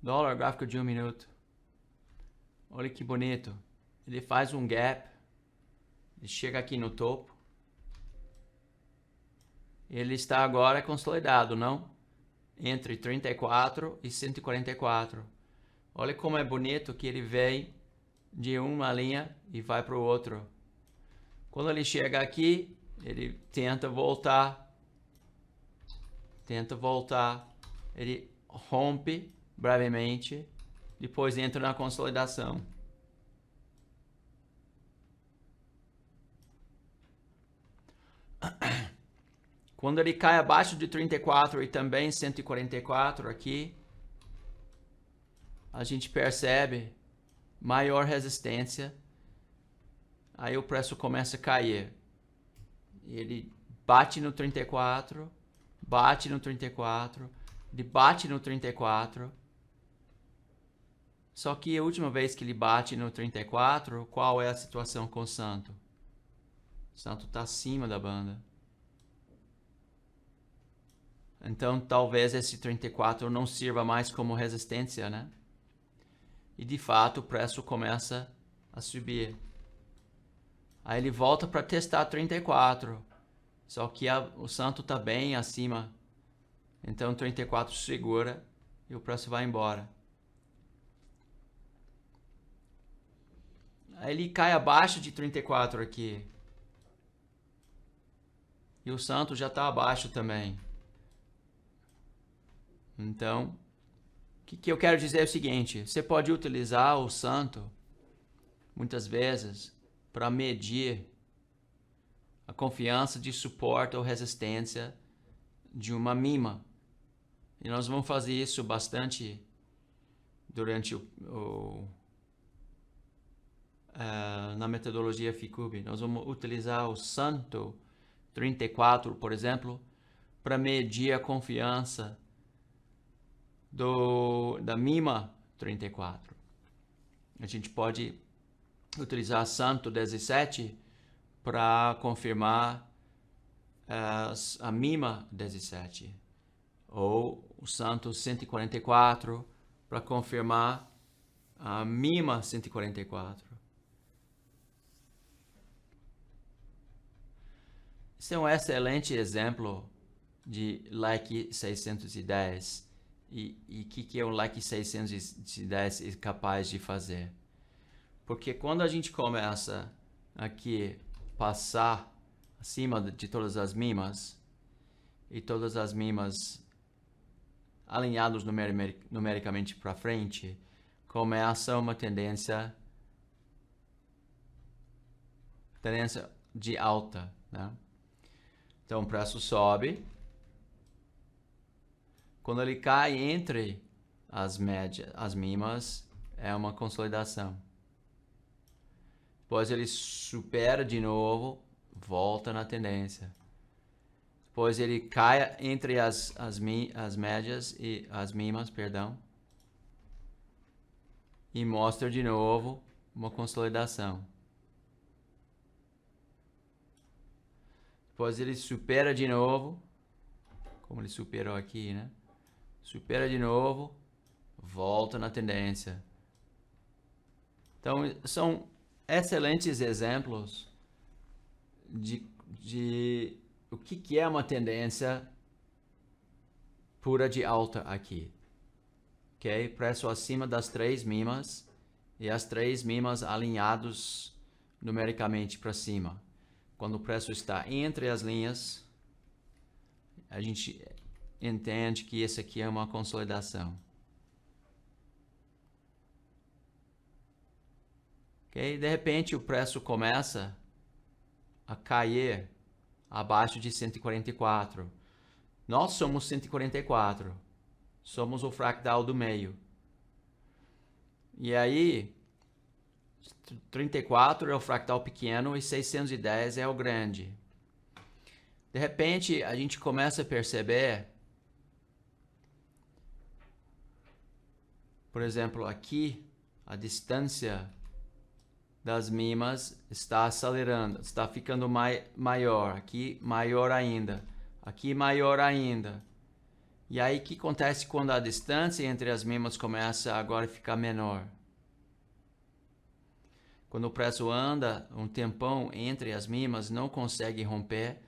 Dólar gráfico de 1 minuto. Olha que bonito. Ele faz um gap. Ele chega aqui no topo. Ele está agora consolidado, não? Entre 34 e 144. Olha como é bonito que ele vem de uma linha e vai para o outro. Quando ele chega aqui, ele tenta voltar. Ele rompe brevemente, depois entra na consolidação. Quando ele cai abaixo de 34 e também 144 aqui, a gente percebe maior resistência. Aí o preço começa a cair. Ele bate no 34, bate no 34, ele bate no 34. Só que a última vez que ele bate no 34, qual é a situação com o Santo? O Santo está acima da banda. Então talvez esse 34 não sirva mais como resistência, né? E de fato o preço começa a subir. Aí ele volta para testar 34. Só que o Santo está bem acima. Então 34 segura e o preço vai embora. Aí ele cai abaixo de 34 aqui. E o Santo já está abaixo também. Então, o que eu quero dizer é o seguinte. Você pode utilizar o Santo, muitas vezes, para medir a confiança de suporte ou resistência de uma mima. E nós vamos fazer isso bastante durante na metodologia FICUB. Nós vamos utilizar o Santo 34, por exemplo, para medir a confiança da mima 34. A gente pode utilizar Santo 17 para confirmar a mima 17. Ou o Santo 144 para confirmar a mima 144. Esse é um excelente exemplo de leque 610. E o que é o leque 610 capaz de fazer? Porque quando a gente começa aqui passar acima de todas as mimas, e todas as mimas alinhadas numericamente para frente, começa uma tendência de alta, né? Então o preço sobe. Quando ele cai entre as mimas, é uma consolidação. Depois ele supera de novo, volta na tendência. Depois ele cai entre as médias e as mimas, perdão, e mostra de novo uma consolidação. Depois ele supera de novo, como ele superou aqui, né? Supera de novo, volta na tendência. Então, são excelentes exemplos de o que é uma tendência pura de alta aqui. Ok? Preço acima das 3 mimas e as 3 mimas alinhados numericamente para cima. Quando o preço está entre as linhas, a gente entende que esse aqui é uma consolidação. Okay? De repente o preço começa a cair abaixo de 144. Nós somos 144. Somos o fractal do meio. E aí 34 é o fractal pequeno e 610 é o grande. De repente a gente começa a perceber, por exemplo, aqui a distância das mimas está acelerando, está ficando maior, aqui maior ainda, aqui maior ainda. E aí, o que acontece quando a distância entre as mínimas começa agora a ficar menor? Quando o preço anda um tempão entre as mínimas, não consegue romper,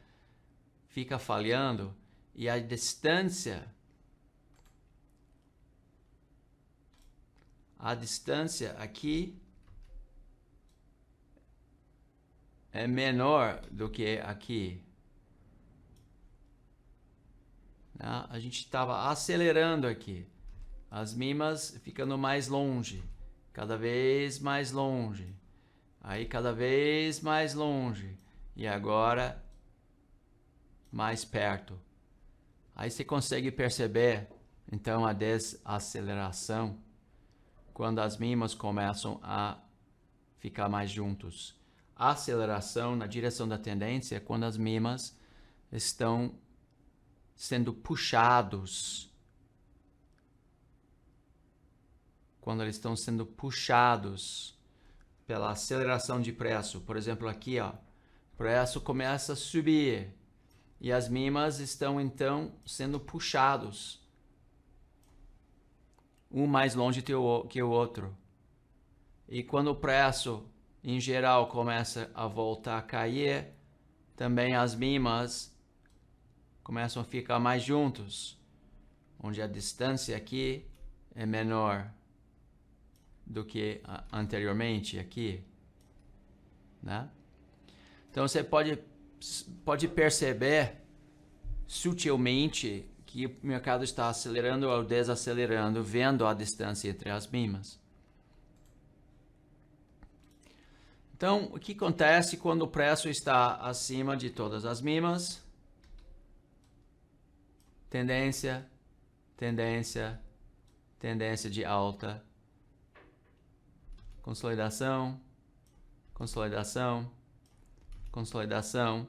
fica falhando, e a distância aqui é menor do que aqui. A gente estava acelerando aqui. As mínimas ficando mais longe, cada vez mais longe. Aí cada vez mais longe. E agora mais perto. Aí você consegue perceber, então, a desaceleração quando as mínimas começam a ficar mais juntos. A aceleração na direção da tendência é quando as mínimas estão sendo puxados. Quando eles estão sendo puxados pela aceleração de preço. Por exemplo, aqui, ó, o preço começa a subir e as mínimas estão então sendo puxados, um mais longe que o outro. E quando o preço, em geral, começa a voltar a cair, também as mínimas começam a ficar mais juntos, onde a distância aqui é menor do que anteriormente aqui, né? Então você pode perceber sutilmente que o mercado está acelerando ou desacelerando, vendo a distância entre as mínimas. Então, o que acontece quando o preço está acima de todas as mínimas? Tendência, tendência, tendência de alta, consolidação, consolidação, consolidação.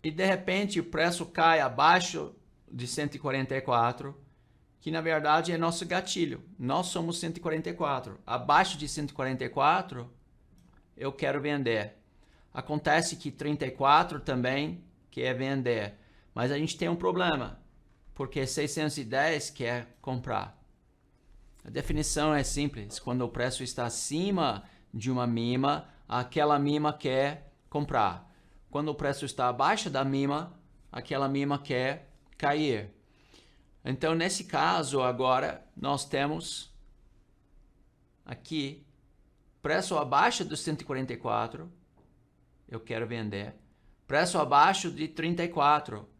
E de repente o preço cai abaixo de 144, que na verdade é nosso gatilho. Nós somos 144. Abaixo de 144, eu quero vender. Acontece que 34 também quer vender. Mas a gente tem um problema, porque 610 quer comprar. A definição é simples. Quando o preço está acima de uma mínima, aquela mínima quer comprar. Quando o preço está abaixo da mínima, aquela mínima quer cair. Então, nesse caso, agora, nós temos aqui, preço abaixo dos 144, eu quero vender. Preço abaixo de 34,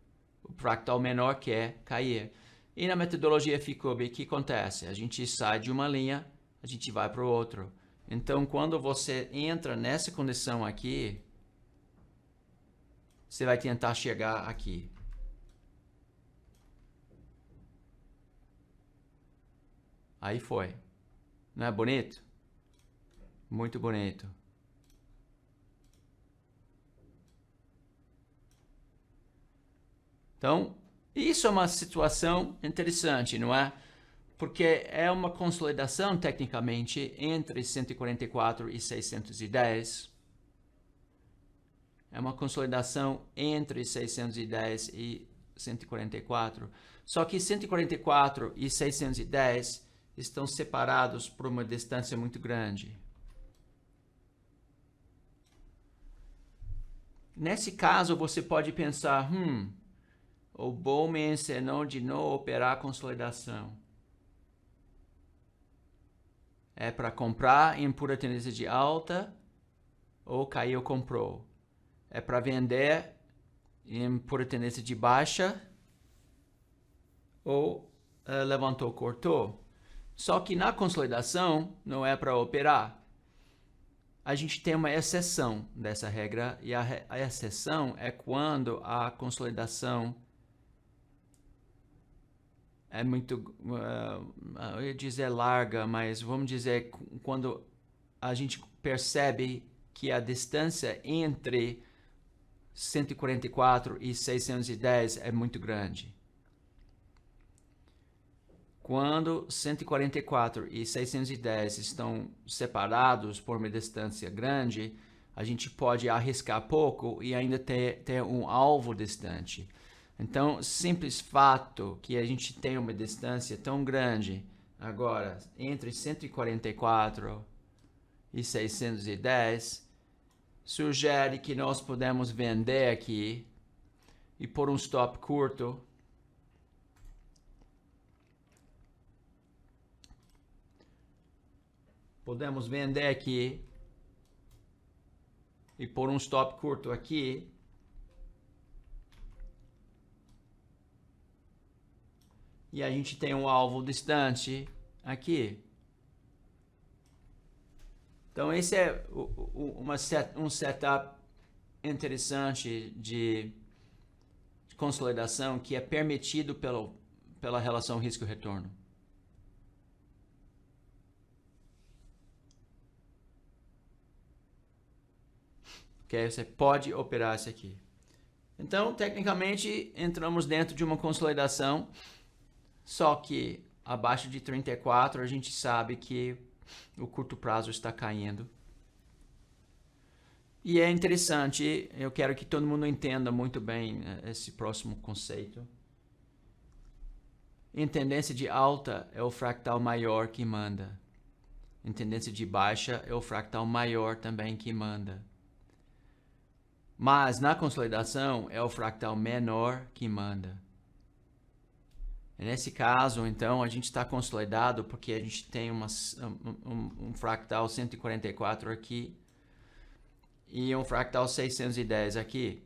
o fractal menor quer cair. E na metodologia FICOBE, o que acontece? A gente sai de uma linha, a gente vai para o outro. Então, quando você entra nessa condição aqui, você vai tentar chegar aqui. Aí foi. Não é bonito? Muito bonito. Então, isso é uma situação interessante, não é? Porque é uma consolidação, tecnicamente, entre 144 e 610. É uma consolidação entre 610 e 144. Só que 144 e 610 estão separados por uma distância muito grande. Nesse caso, você pode pensar, o bom me ensinou de não operar consolidação. É para comprar em pura tendência de alta, ou caiu, comprou. É para vender em pura tendência de baixa, ou levantou, cortou. Só que na consolidação não é para operar. A gente tem uma exceção dessa regra, e a exceção é quando a consolidação é muito, eu ia dizer larga, mas vamos dizer quando a gente percebe que a distância entre 144 e 610 é muito grande. Quando 144 e 610 estão separados por uma distância grande, a gente pode arriscar pouco e ainda ter um alvo distante. Então, simples fato que a gente tem uma distância tão grande agora entre 144 e 610 sugere que nós podemos vender aqui e por um stop curto podemos vender aqui e por um stop curto aqui e a gente tem um alvo distante aqui. Então esse é um setup interessante de consolidação que é permitido pela relação risco-retorno. Okay? Você pode operar isso aqui. Então, tecnicamente, entramos dentro de uma consolidação, só que abaixo de 34 a gente sabe que o curto prazo está caindo. E é interessante, eu quero que todo mundo entenda muito bem esse próximo conceito. Em tendência de alta é o fractal maior que manda. Em tendência de baixa é o fractal maior também que manda. Mas na consolidação é o fractal menor que manda. Nesse caso, então, a gente está consolidado porque a gente tem um fractal 144 aqui e um fractal 610 aqui.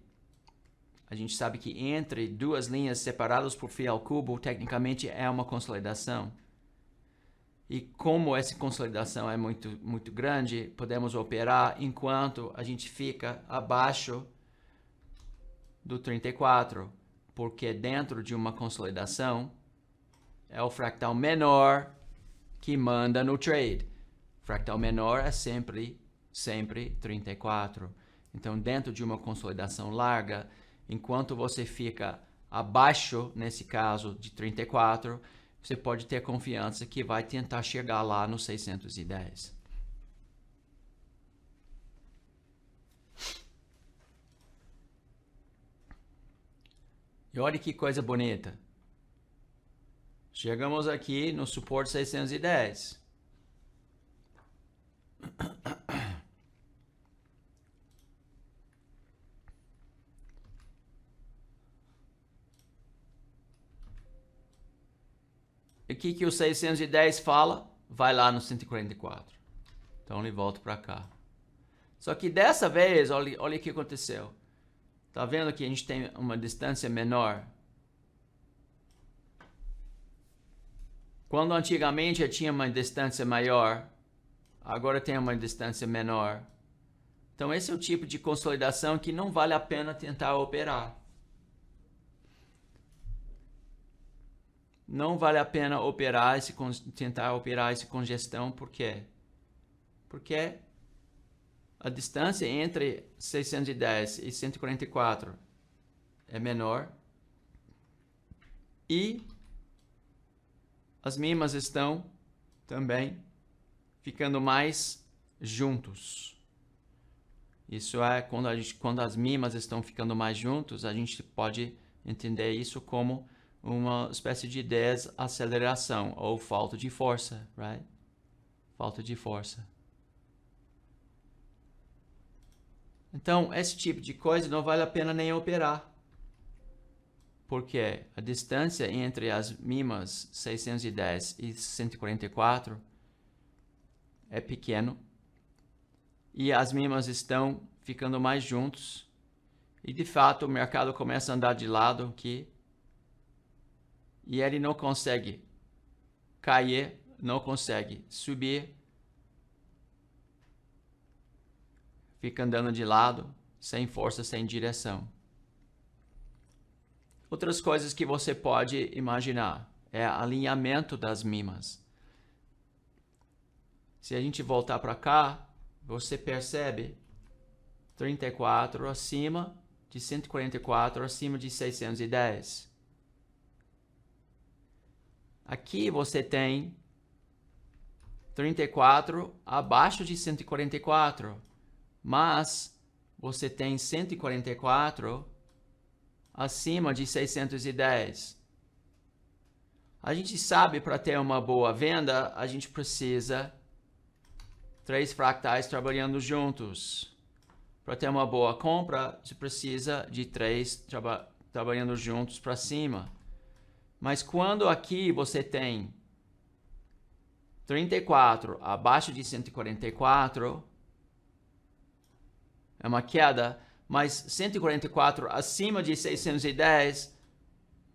A gente sabe que entre duas linhas separadas por φ ao cubo, tecnicamente é uma consolidação. E como essa consolidação é muito grande, podemos operar enquanto a gente fica abaixo do 34, porque dentro de uma consolidação é o fractal menor que manda no trade. Fractal menor é sempre 34. Então, dentro de uma consolidação larga, enquanto você fica abaixo, nesse caso, de 34, você pode ter confiança que vai tentar chegar lá no 610. E olha que coisa bonita. Chegamos aqui no suporte 610. E o que o 610 fala? Vai lá no 144. Então ele volta para cá. Só que dessa vez, olha o que aconteceu. Tá vendo que a gente tem uma distância menor? Quando antigamente eu tinha uma distância maior, agora tem uma distância menor. Então esse é o tipo de consolidação que não vale a pena tentar operar. Não vale a pena operar tentar operar essa congestão, por quê? Porque a distância entre 610 e 144 é menor e as mínimas estão também ficando mais juntos. Isso é quando as mínimas estão ficando mais juntos, a gente pode entender isso como uma espécie de desaceleração ou falta de força, right? Falta de força. Então, esse tipo de coisa não vale a pena nem operar. Porque a distância entre as mínimas 610 e 144 é pequeno. E as mínimas estão ficando mais juntos. E de fato o mercado começa a andar de lado aqui. E ele não consegue cair, não consegue subir. Fica andando de lado, sem força, sem direção. Outras coisas que você pode imaginar é alinhamento das mínimas. Se a gente voltar para cá, você percebe 34 acima de 144, acima de 610. Aqui você tem 34 abaixo de 144, mas você tem 144 acima de 610. A gente sabe, para ter uma boa venda, a gente precisa 3 fractais trabalhando juntos. Para ter uma boa compra, você precisa de 3 trabalhando juntos para cima. Mas quando aqui você tem 34 abaixo de 144, é uma queda, mas 144 acima de 610,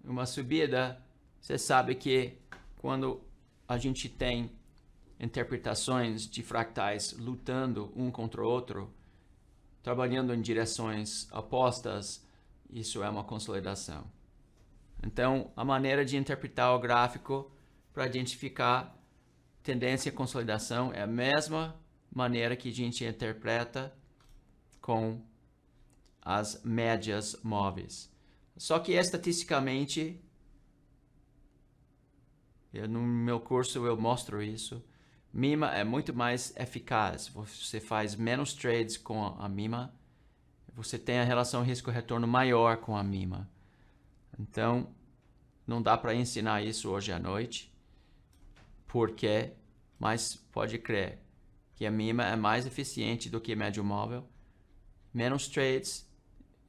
uma subida. Você sabe que quando a gente tem interpretações de fractais lutando um contra o outro, trabalhando em direções opostas, isso é uma consolidação. Então, a maneira de interpretar o gráfico para identificar tendência e consolidação é a mesma maneira que a gente interpreta com as médias móveis. Só que estatisticamente, no meu curso eu mostro isso, MIMA é muito mais eficaz. Você faz menos trades com a MIMA, você tem a relação risco-retorno maior com a MIMA. Então, não dá para ensinar isso hoje à noite, porque, mas pode crer que a MIMA é mais eficiente do que médio móvel, menos trades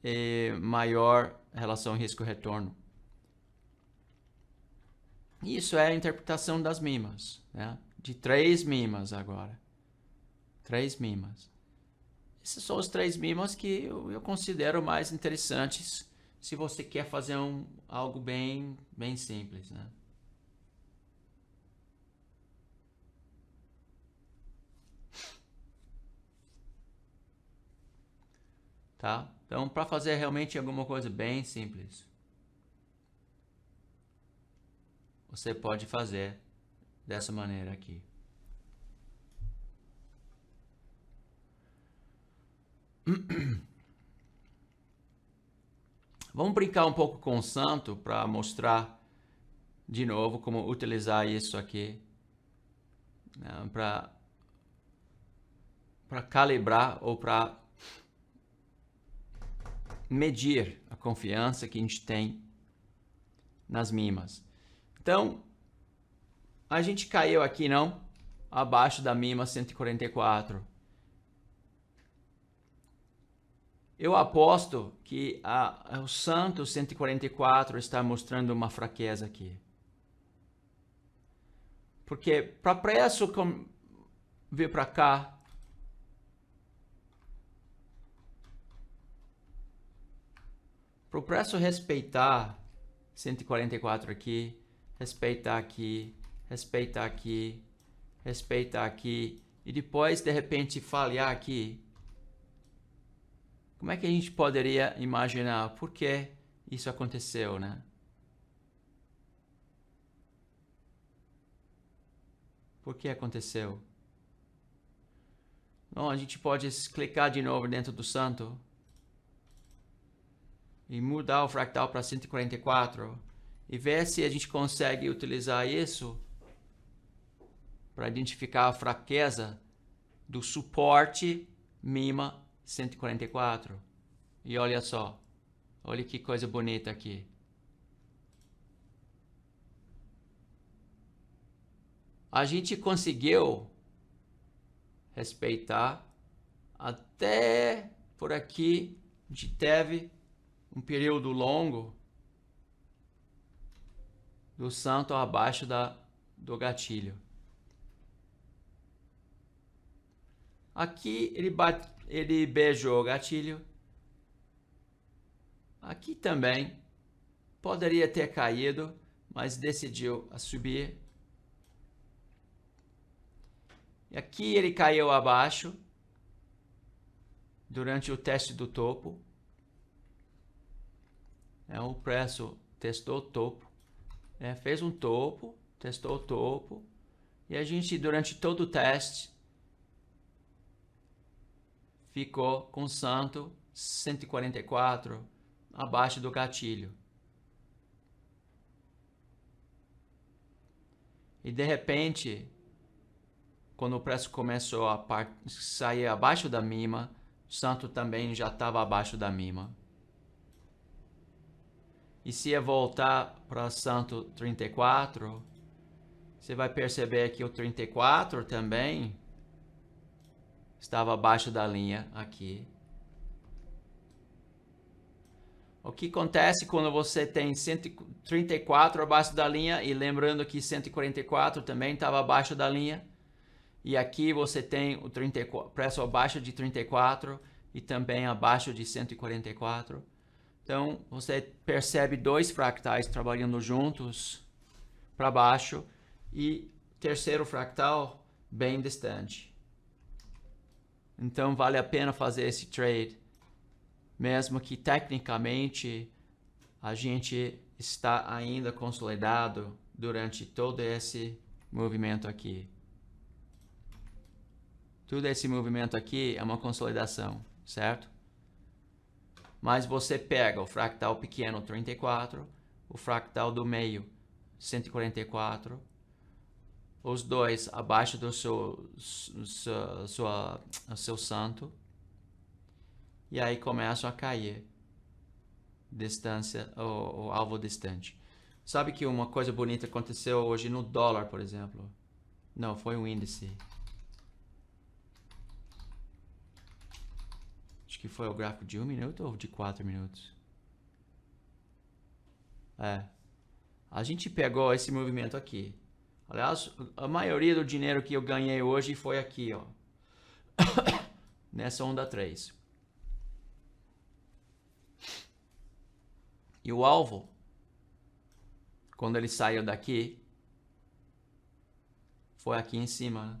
e maior relação risco-retorno. Isso é a interpretação das MIMAs, né? De 3 MIMAs agora. 3 MIMAs. Esses são os 3 MIMAs que eu considero mais interessantes se você quer fazer algo bem simples, né? Tá? Então, para fazer realmente alguma coisa bem simples, você pode fazer dessa maneira aqui. Vamos brincar um pouco com o santo para mostrar de novo como utilizar isso aqui, né, para calibrar ou para medir a confiança que a gente tem nas MIMAs. Então, a gente caiu aqui, não? Abaixo da MIMA 144. Eu aposto que o santo 144 está mostrando uma fraqueza aqui. Porque para preço vir para cá, para o preço respeitar 144 aqui, respeitar aqui, respeitar aqui, respeitar aqui, e depois de repente falhar aqui, como é que a gente poderia imaginar por que isso aconteceu, né? Por que aconteceu? Bom, a gente pode clicar de novo dentro do santo e mudar o fractal para 144 e ver se a gente consegue utilizar isso para identificar a fraqueza do suporte MIMA 144. E olha só, olha que coisa bonita aqui. A gente conseguiu respeitar até por aqui. A gente teve um período longo do santo abaixo do gatilho. Aqui ele beijou o gatilho. Aqui também poderia ter caído, mas decidiu subir. E aqui ele caiu abaixo durante o teste do topo. O preço testou o topo, fez um topo, testou o topo, e a gente durante todo o teste ficou com o santo 144 abaixo do gatilho. E de repente, quando o preço começou a sair abaixo da MIMA, o santo também já estava abaixo da MIMA. E se eu voltar para santo 34, você vai perceber que o 34 também estava abaixo da linha aqui. O que acontece quando você tem 134 abaixo da linha, e lembrando que 144 também estava abaixo da linha, e aqui você tem o 34, preço abaixo de 34 e também abaixo de 144. Então, você percebe dois fractais trabalhando juntos para baixo e terceiro fractal bem distante. Então, vale a pena fazer esse trade, mesmo que tecnicamente a gente está ainda consolidado durante todo esse movimento aqui. Todo esse movimento aqui é uma consolidação, certo? Mas você pega o fractal pequeno 34, o fractal do meio 144, os dois abaixo do seu santo, e aí começam a cair distância, o alvo distante. Sabe que uma coisa bonita aconteceu hoje no dólar, por exemplo? Não, foi um índice. Acho que foi o gráfico de 1 minuto ou de 4 minutos. A gente pegou esse movimento aqui. Aliás, a maioria do dinheiro que eu ganhei hoje foi aqui, ó. Nessa onda 3. E o alvo, quando ele saiu daqui, foi aqui em cima, né?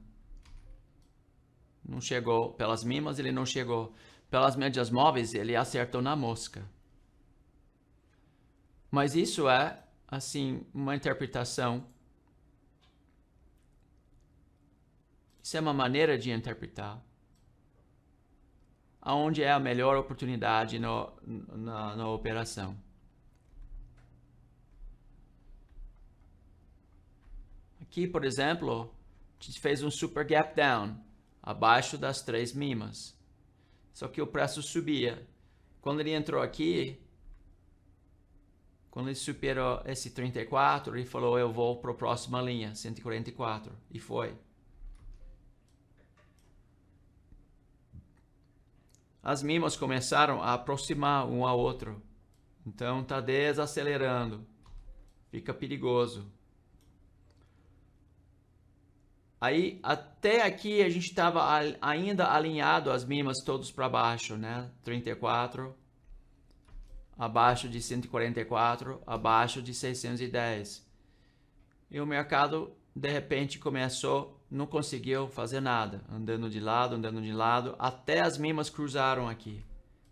Não chegou. Pelas mínimas ele não chegou. Pelas médias móveis ele acertou na mosca. Mas isso é, assim, uma interpretação. Isso é uma maneira de interpretar. Aonde é a melhor oportunidade na operação. Aqui, por exemplo, a gente fez um super gap down, abaixo das 3 mínimas. Só que o preço subia. Quando ele entrou aqui, quando ele superou esse 34, ele falou, eu vou para a próxima linha, 144. E foi. As mínimas começaram a aproximar um ao outro. Então está desacelerando. Fica perigoso. Aí, até aqui, a gente estava ainda alinhado as mínimas todos para baixo, né? 34, abaixo de 144, abaixo de 610. E o mercado, de repente, começou, não conseguiu fazer nada. Andando de lado, até as mínimas cruzaram aqui.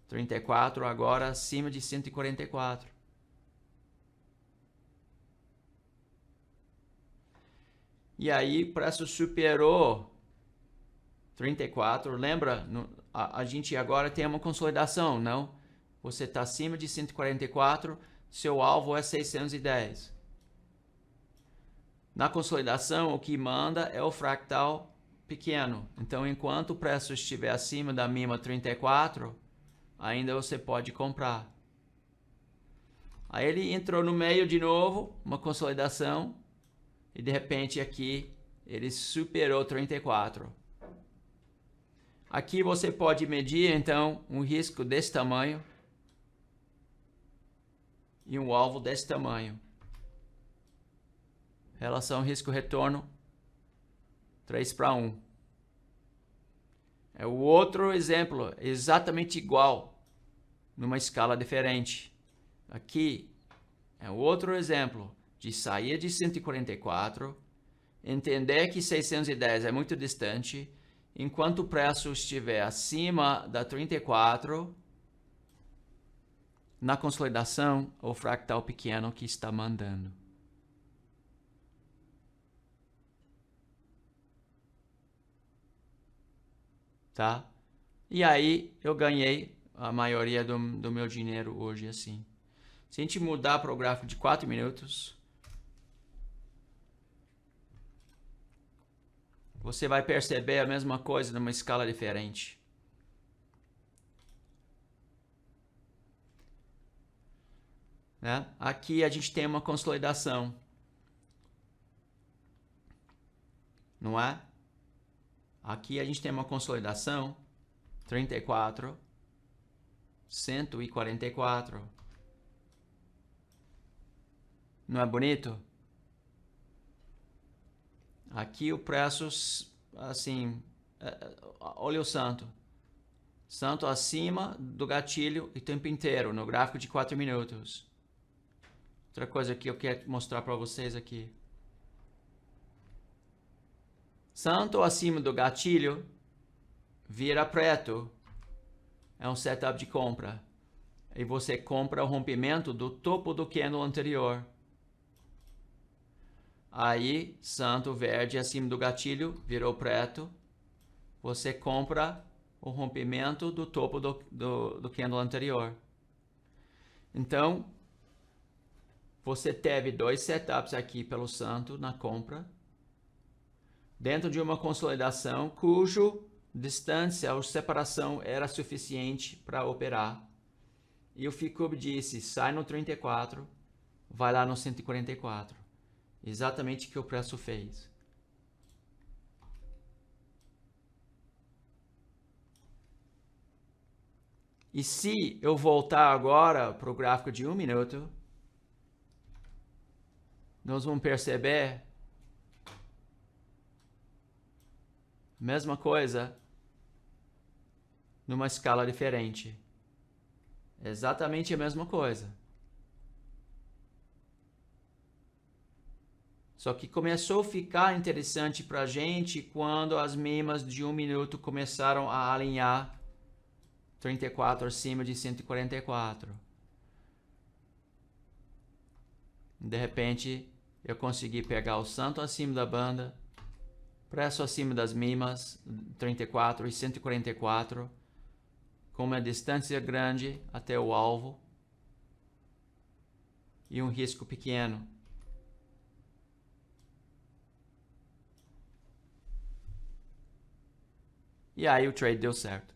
34 agora acima de 144. E aí o preço superou 34. Lembra? A gente agora tem uma consolidação, não? Você está acima de 144, seu alvo é 610. Na consolidação, o que manda é o fractal pequeno. Então, enquanto o preço estiver acima da mínima 34, ainda você pode comprar. Aí ele entrou no meio de novo, uma consolidação. E de repente aqui ele superou 34. Aqui você pode medir então um risco desse tamanho e um alvo desse tamanho. Relação risco-retorno 3:1. É o outro exemplo, exatamente igual, numa escala diferente. Aqui é o outro exemplo de sair de 144, entender que 610 é muito distante, enquanto o preço estiver acima da 34, na consolidação, o fractal pequeno que está mandando. Tá? E aí eu ganhei a maioria do meu dinheiro hoje assim. Se a gente mudar para o gráfico de 4 minutos, você vai perceber a mesma coisa numa escala diferente. né? Aqui a gente tem uma consolidação, não é? Aqui a gente tem uma consolidação, 34, 144. Não é bonito? Aqui o preço, assim, olha o santo. Santo acima do gatilho o tempo inteiro, no gráfico de 4 minutos. Outra coisa que eu quero mostrar para vocês aqui. Santo acima do gatilho vira preto. É um setup de compra. E você compra o rompimento do topo do candle anterior. Aí, santo verde acima do gatilho virou preto. Você compra o rompimento do topo do candle anterior. Então, você teve dois setups aqui pelo santo na compra, dentro de uma consolidação cujo distância ou separação era suficiente para operar. E o Ficub disse, sai no 34, vai lá no 144. Exatamente o que o preço fez. E se eu voltar agora para o gráfico de 1 minuto, nós vamos perceber mesma coisa numa escala diferente. Exatamente a mesma coisa. Só que começou a ficar interessante para a gente quando as mínimas de 1 minuto começaram a alinhar 34 acima de 144. De repente, eu consegui pegar o santo acima da banda, preço acima das mínimas, 34 e 144, com uma distância grande até o alvo e um risco pequeno. E aí o trade deu certo.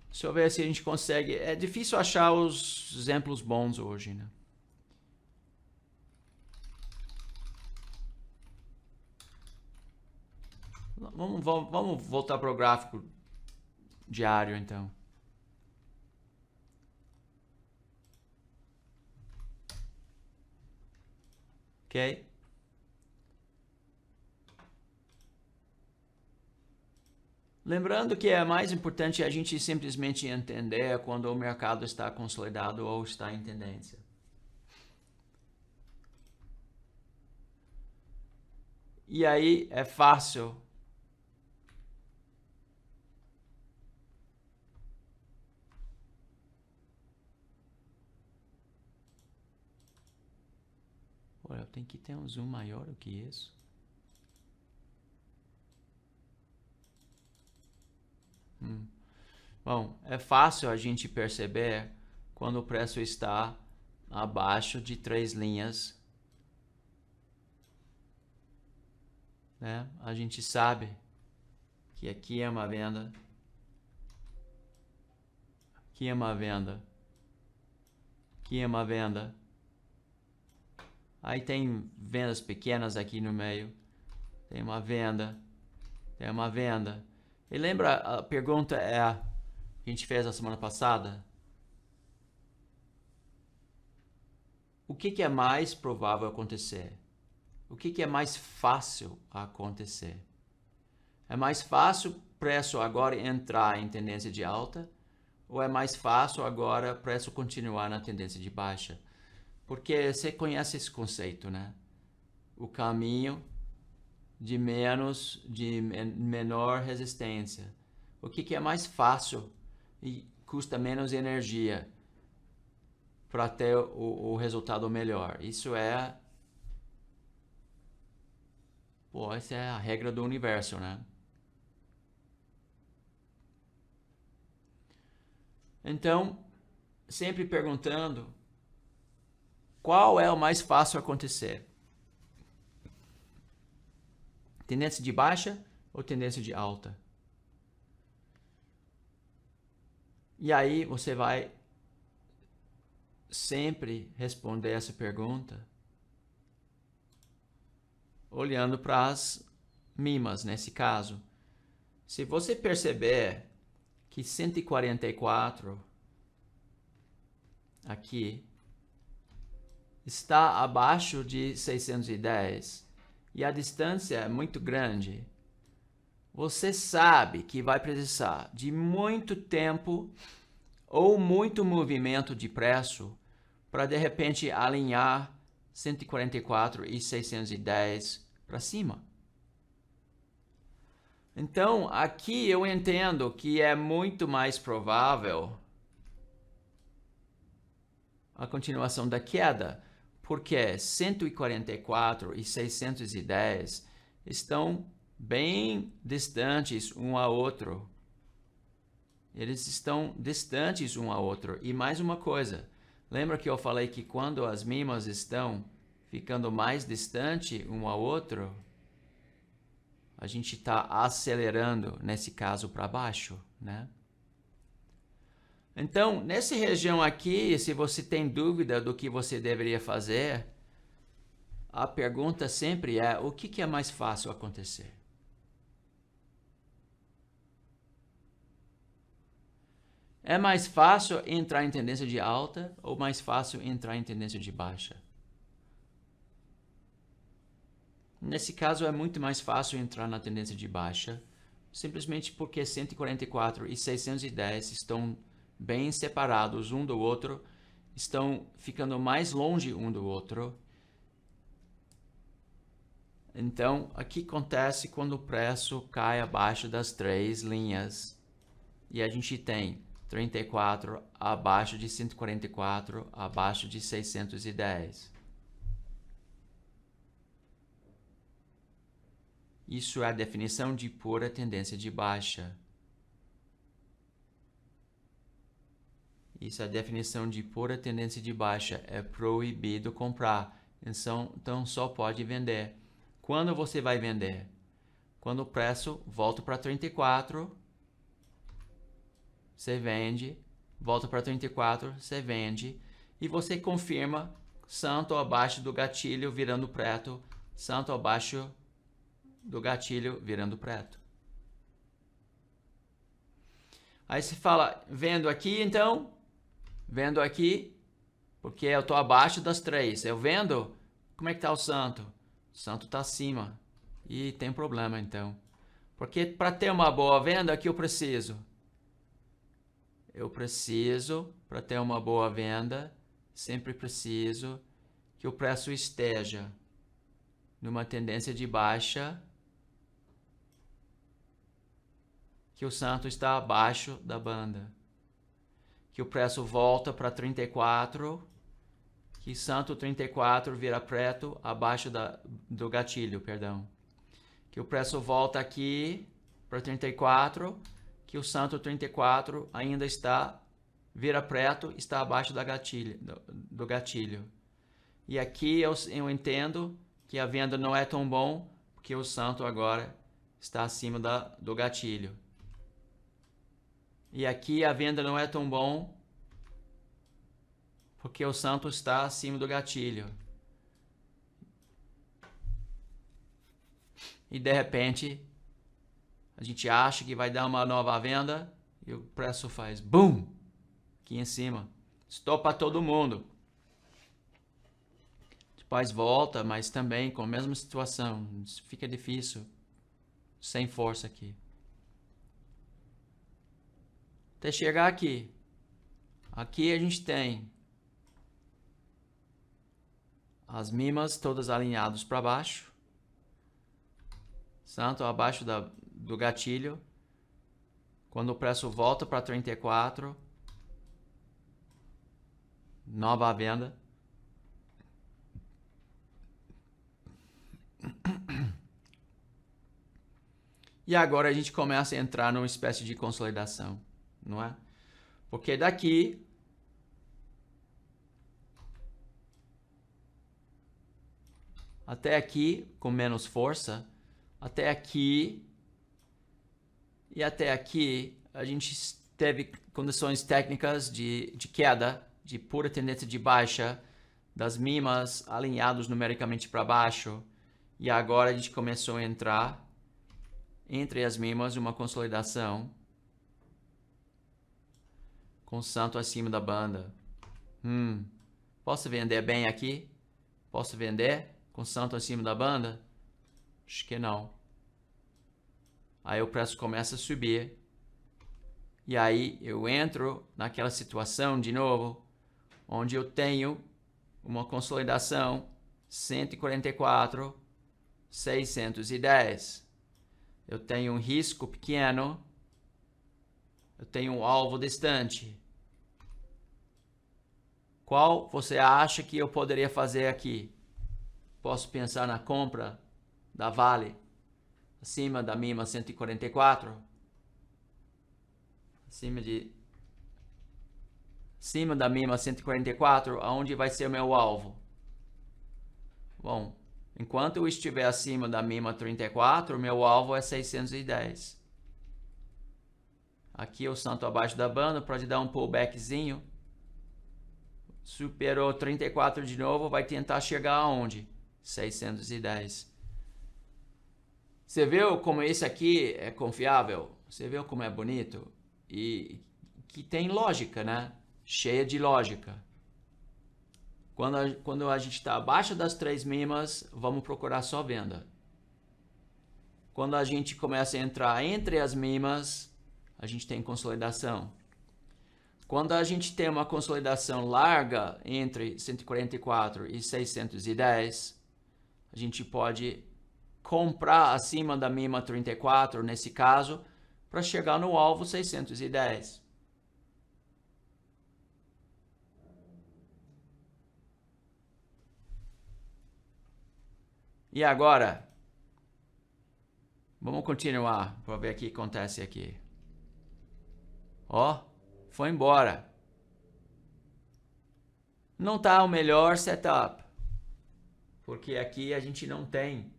Deixa eu ver se a gente consegue. É difícil achar os exemplos bons hoje, né? Vamos voltar para o gráfico diário, então. Ok? Lembrando que é mais importante a gente simplesmente entender quando o mercado está consolidado ou está em tendência. E aí é fácil olha, tem que ter um zoom maior do que isso. Bom, é fácil a gente perceber quando o preço está abaixo de 3 linhas. Né? A gente sabe que aqui é uma venda, aqui é uma venda, aqui é uma venda. Aí tem vendas pequenas aqui no meio, tem uma venda, tem uma venda. E lembra, a pergunta é a gente fez a semana passada? O que é mais provável acontecer? O que é mais fácil acontecer? É mais fácil o preço agora entrar em tendência de alta ou é mais fácil agora o preço continuar na tendência de baixa? Porque você conhece esse conceito, né? O caminho de menor resistência. O que é mais fácil e custa menos energia para ter o resultado melhor? Isso é... Pô, essa é a regra do universo, né? Então, sempre perguntando qual é o mais fácil acontecer? Tendência de baixa ou tendência de alta? E aí você vai sempre responder essa pergunta olhando para as mimas, nesse caso. Se você perceber que 144 aqui está abaixo de 610 e a distância é muito grande, você sabe que vai precisar de muito tempo ou muito movimento de preço para de repente alinhar 144 e 610 para cima. Então, aqui eu entendo que é muito mais provável a continuação da queda, porque 144 e 610 estão bem distantes um ao outro. Eles estão distantes um ao outro. E mais uma coisa, lembra que eu falei que quando as mimas estão ficando mais distante um ao outro, a gente está acelerando, nesse caso, para baixo, né? Então, nessa região aqui, se você tem dúvida do que você deveria fazer, a pergunta sempre é: o que é mais fácil acontecer? É mais fácil entrar em tendência de alta ou mais fácil entrar em tendência de baixa? Nesse caso, é muito mais fácil entrar na tendência de baixa, simplesmente porque 144 e 610 estão bem separados um do outro, estão ficando mais longe um do outro. Então, aqui acontece quando o preço cai abaixo das três linhas e a gente tem 34 abaixo de 144, abaixo de 610. Isso é a definição de pura tendência de baixa. Isso é a definição de pura tendência de baixa. É proibido comprar. Então só pode vender. Quando você vai vender? Quando o preço volta para 34, você vende. Volta para 34, você vende. E você confirma santo abaixo do gatilho virando preto, santo abaixo do gatilho virando preto. Aí você fala, vendo aqui então, vendo aqui, porque eu estou abaixo das três. Eu vendo, como é que está o santo? O santo está acima. E tem problema então. Porque para ter uma boa venda, o que eu preciso? Eu preciso, para ter uma boa venda, sempre preciso que o preço esteja numa tendência de baixa, que o santo está abaixo da banda, que o preço volta para 34, que santo 34 vira preto abaixo do gatilho, perdão. Que o preço volta aqui para 34, que o santo 34 ainda vira preto, está abaixo do gatilho. E aqui eu entendo que a venda não é tão bom, porque o santo agora está acima do gatilho. E aqui a venda não é tão bom, porque o santo está acima do gatilho. E de repente, a gente acha que vai dar uma nova venda e o preço faz BUM! Aqui em cima. Estopa todo mundo. Depois volta, mas também com a mesma situação. Fica difícil. Sem força aqui. Até chegar aqui. Aqui a gente tem as mimas todas alinhadas para baixo. Santo abaixo do gatilho. Quando o preço volta para 34, nova venda. E agora a gente começa a entrar numa espécie de consolidação, não é? Porque daqui até aqui, com menos força, até aqui e até aqui, a gente teve condições técnicas de queda de pura tendência de baixa, das mínimas alinhados numericamente para baixo, e agora a gente começou a entrar entre as mínimas uma consolidação com santo acima da banda. Posso vender bem aqui? Posso vender com santo acima da banda? Acho que não. Aí o preço começa a subir. E aí eu entro naquela situação de novo, onde eu tenho uma consolidação 144, 610. Eu tenho um risco pequeno, eu tenho um alvo distante. Qual você acha que eu poderia fazer aqui? Posso pensar na compra da Vale acima da mínima 144? Acima da mínima 144, aonde vai ser o meu alvo? Bom, enquanto eu estiver acima da mínima 34, meu alvo é 610. Aqui o santo abaixo da banda, pode dar um pullbackzinho. Superou 34 de novo, vai tentar chegar aonde? 610. Você viu como esse aqui é confiável? Você viu como é bonito? E que tem lógica, né? Cheia de lógica. Quando a gente está abaixo das 3 mínimas, vamos procurar só venda. Quando a gente começa a entrar entre as mínimas, a gente tem consolidação. Quando a gente tem uma consolidação larga entre 144 e 610, a gente pode comprar acima da mínima 34, nesse caso, para chegar no alvo 610. E agora, vamos continuar para ver o que acontece aqui. Ó, foi embora. Não está o melhor setup, porque aqui a gente não tem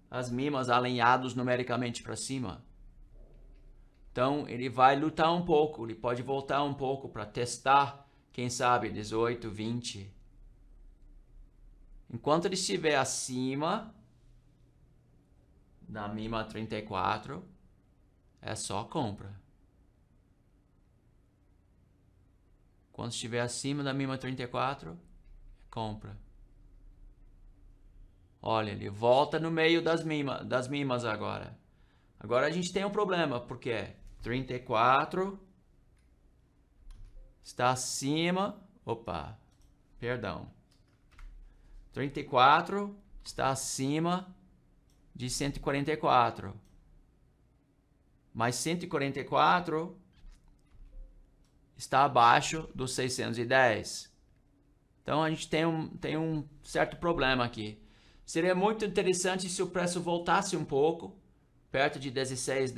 as mínimas alinhados numericamente para cima. Então ele vai lutar um pouco, ele pode voltar um pouco para testar, quem sabe 18, 20. Enquanto ele estiver acima da mínima 34, é só compra. Quando estiver acima da mínima 34, é compra. Olha, ele volta no meio das mínimas agora. Agora a gente tem um problema, porque 34 está acima... Opa, perdão. 34 está acima de 144. Mas 144 está abaixo dos 610. Então a gente tem um certo problema aqui. Seria muito interessante se o preço voltasse um pouco, perto de 16,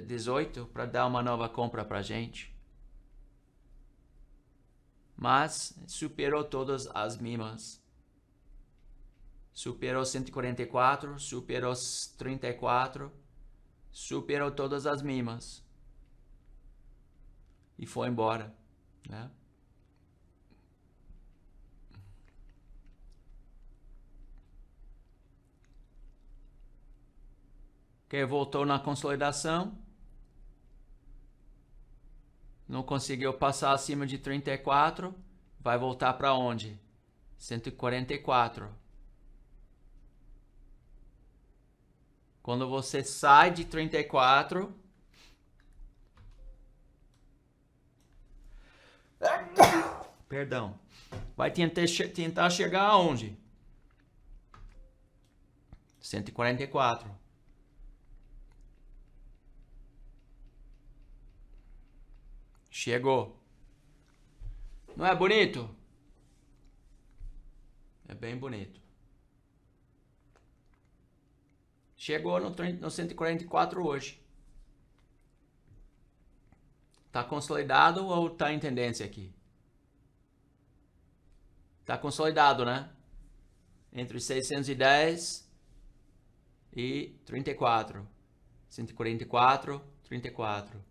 18, para dar uma nova compra para a gente. Mas superou todas as mínimas. Superou 144, superou 34, superou todas as mínimas. E foi embora, né? Ok, voltou na consolidação. Não conseguiu passar acima de 34. Vai voltar para onde? 144. Quando você sai de 34... Perdão. Vai tentar chegar aonde? 144. Chegou. Não é bonito? É bem bonito. Chegou no 144 hoje. Tá consolidado ou tá em tendência aqui? Tá consolidado, né? Entre 610 e 34. 144, 34.